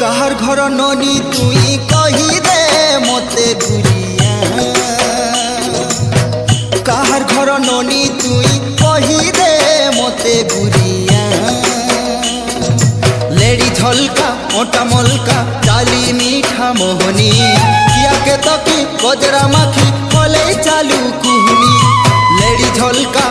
काहर घर ननी तुई कही दे मते गुरिया काहर घर ननी तुई कही दे मते गुरिया लेडी झलका मोटा मलका चाली मीठा मोहनी किया के तकी गजरा माखी बोले चालू कुहनी लेडी झलका।